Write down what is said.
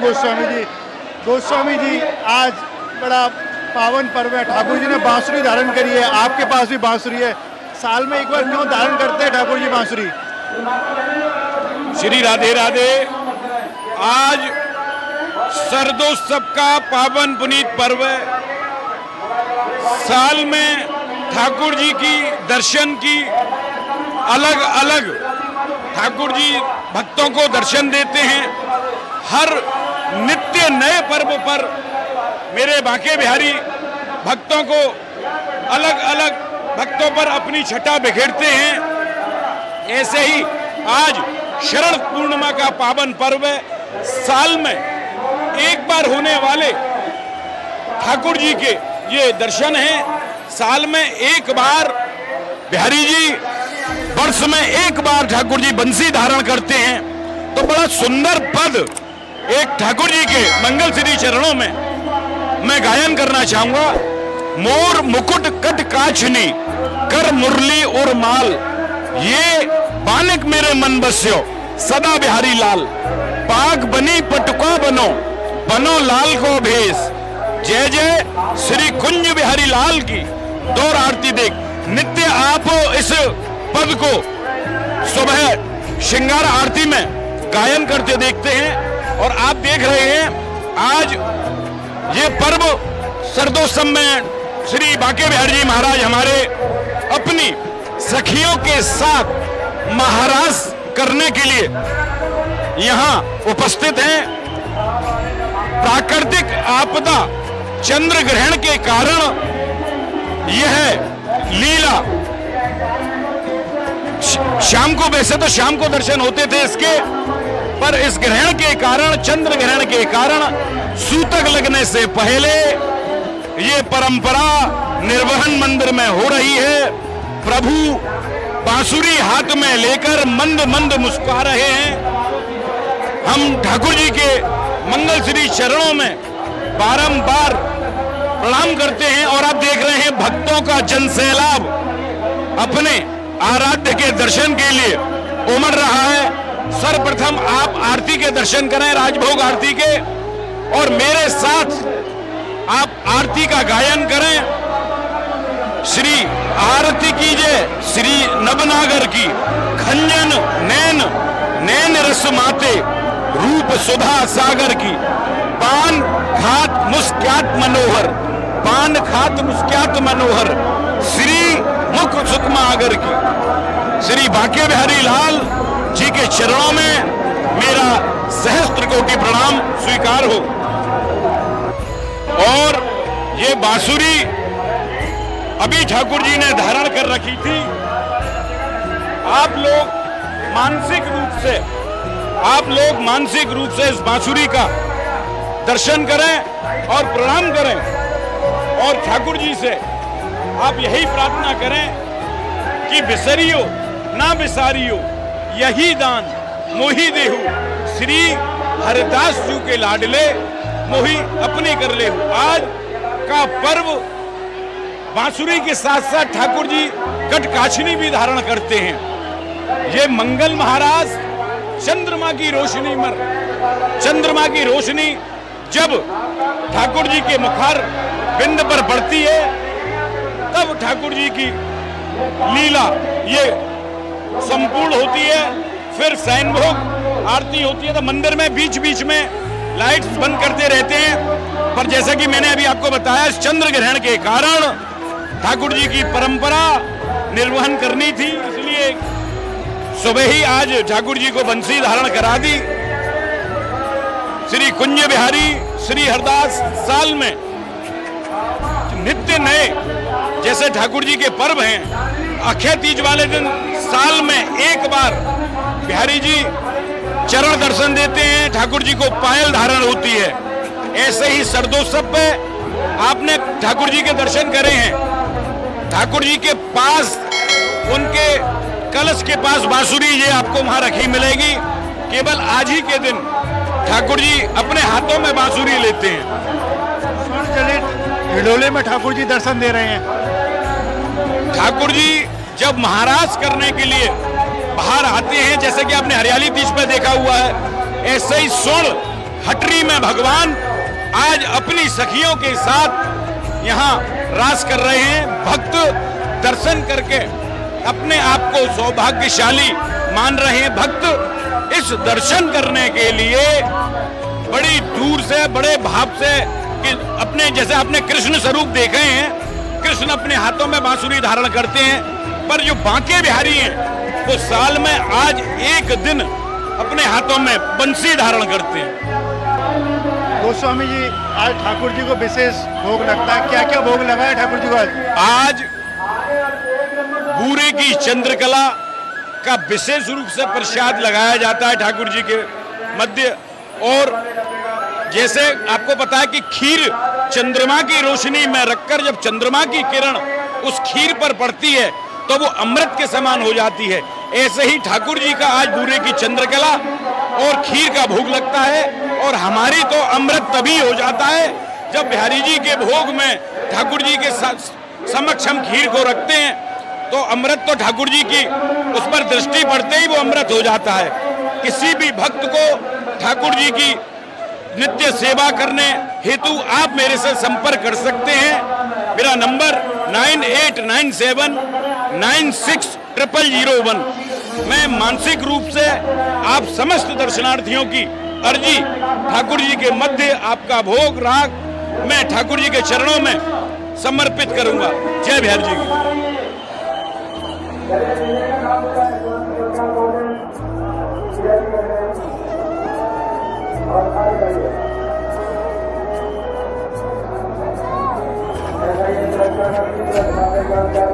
गोस्वामी जी। गोस्वामी जी, आज बड़ा पावन पर्व है, ठाकुर जी ने बांसुरी धारण करी है, आपके पास भी बांसुरी है। साल में एक बार क्यों धारण करते हैं ठाकुर जी बांसुरी? श्री राधे राधे। आज शरदोत्सव का पावन पुनीत पर्व है। साल में ठाकुर जी की दर्शन की अलग अलग ठाकुर जी भक्तों को दर्शन देते हैं। हर नित्य नए पर्व पर मेरे बांके बिहारी भक्तों को अलग अलग भक्तों पर अपनी छटा बिखेरते हैं। ऐसे ही आज शरण पूर्णिमा का पावन पर्व है। साल में एक बार होने वाले ठाकुर जी के ये दर्शन हैं। साल में एक बार बिहारी जी, वर्ष में एक बार ठाकुर जी बंसी धारण करते हैं। तो बड़ा सुंदर पद एक ठाकुर जी के मंगल श्री चरणों में मैं गायन करना चाहूंगा। मोर मुकुट कट काछनी कर मुरली और माल, ये बानक मेरे मन बस्यो सदा बिहारी लाल। पाग बनी पटुका बनो बनो लाल को भेष, जय जय श्री कुंज बिहारी लाल की। दौर आरती देख नित्य आप इस पद को सुबह श्रृंगार आरती में गायन करते देखते हैं। और आप देख रहे हैं आज ये पर्व शरदोत्सव में श्री बांके बिहारी जी महाराज हमारे अपनी सखियों के साथ महाराज करने के लिए यहाँ उपस्थित हैं। प्राकृतिक आपदा चंद्र ग्रहण के कारण यह लीला शाम को, वैसे तो शाम को दर्शन होते थे इसके, पर इस ग्रहण के कारण, चंद्र ग्रहण के कारण सूतक लगने से पहले ये परंपरा निर्वहन मंदिर में हो रही है। प्रभु बांसुरी हाथ में लेकर मंद मंद मुस्कुरा रहे हैं। हम ठाकुर जी के मंगल श्री चरणों में बारंबार प्रणाम करते हैं। और आप देख रहे हैं भक्तों का जनसैलाब अपने आराध्य के दर्शन के लिए उमड़ रहा है। सर्वप्रथम आप आरती के दर्शन करें, राजभोग आरती के, और मेरे साथ आप आरती का गायन करें। श्री आरती कीजिए श्री नवनागर की। खंजन नैन नैन रस माते रूप सुधा सागर की। पान खात मुस्क्यात मनोहर, पान खात मुस्क्यात मनोहर श्री मुख सुकमागर की। श्री बांके बिहारी लाल जी के चरणों में मेरा सहस्त्र कोटि प्रणाम स्वीकार हो। और ये बांसुरी अभी ठाकुर जी ने धारण कर रखी थी। आप लोग मानसिक रूप से इस बांसुरी का दर्शन करें और प्रणाम करें। और ठाकुर जी से आप यही प्रार्थना करें कि बिसरियो ना बिसारियो यही दान मोही देहु, श्री हरिदास जी के लाडले मोही अपने कर ले। आज का पर्व बांसुरी के साथ साथ ठाकुर जी कटकाछनी भी धारण करते हैं। ये मंगल महाराज चंद्रमा की रोशनी में, चंद्रमा की रोशनी जब ठाकुर जी के मुखार बिंद पर पड़ती है तब ठाकुर जी की लीला ये संपूर्ण होती है। फिर शयन भोग आरती होती है। तो मंदिर में बीच बीच में लाइट्स बंद करते रहते हैं, पर जैसा कि मैंने अभी आपको बताया, इस चंद्र ग्रहण के कारण ठाकुर जी की परंपरा निर्वहन करनी थी, इसलिए सुबह ही आज ठाकुर जी को बंसी धारण करा दी। श्री कुंज बिहारी श्री हरदास साल में नित्य नए जैसे ठाकुर जी के पर्व हैं। अक्षय तीज वाले दिन साल में एक बार बिहारी जी चरण दर्शन देते हैं, ठाकुर जी को पायल धारण होती है। ऐसे ही शरदोत्सव पे आपने ठाकुर जी के दर्शन करे हैं। ठाकुर जी के पास, उनके कलश के पास बांसुरी ये आपको वहां रखी मिलेगी। केवल आज ही के दिन ठाकुर जी अपने हाथों में बांसुरी लेते हैं। हिडोले में ठाकुर जी दर्शन दे रहे हैं। ठाकुर जी जब महाराज करने के लिए बाहर आते हैं, जैसे कि आपने हरियाली तीज पे देखा हुआ है, ऐसे ही स्वर्ण हटरी में भगवान आज अपनी सखियों के साथ यहाँ रास कर रहे हैं। भक्त दर्शन करके अपने आप को सौभाग्यशाली मान रहे हैं। भक्त इस दर्शन करने के लिए बड़ी दूर से, बड़े भाव से, कि अपने जैसे आपने कृष्ण स्वरूप देखे हैं, कृष्ण अपने हाथों में बांसुरी धारण करते हैं, पर जो बांके बिहारी हैं वो साल में आज एक दिन अपने हाथों में बंसी धारण करते हैं। गोस्वामी जी, आज ठाकुर जी को विशेष भोग लगता है, क्या क्या भोग लगा है ठाकुर जी को आज? बूरे की चंद्रकला का विशेष रूप से प्रसाद लगाया जाता है ठाकुर जी के मध्य। और जैसे आपको पता है कि खीर चंद्रमा की रोशनी में रखकर जब चंद्रमा की किरण उस खीर पर पड़ती है तो वो अमृत के समान हो जाती है, ऐसे ही ठाकुर जी का आज बूरे की चंद्रकला और खीर का भोग लगता है। और हमारी तो अमृत तभी हो जाता है जब बिहारी जी के भोग में ठाकुर जी के समक्ष हम खीर को रखते हैं, तो अमृत तो ठाकुर जी की उस पर दृष्टि पड़ते ही वो अमृत हो जाता है। किसी भी भक्त को ठाकुर जी की नित्य सेवा करने हेतु आप मेरे से संपर्क कर सकते हैं। मेरा नंबर 9897960001। मैं मानसिक रूप से आप समस्त दर्शनार्थियों की अर्जी ठाकुर जी के मध्य आपका भोग राग मैं ठाकुर जी के चरणों में समर्पित करूंगा। जय बिहारी जी की। ऐसा ही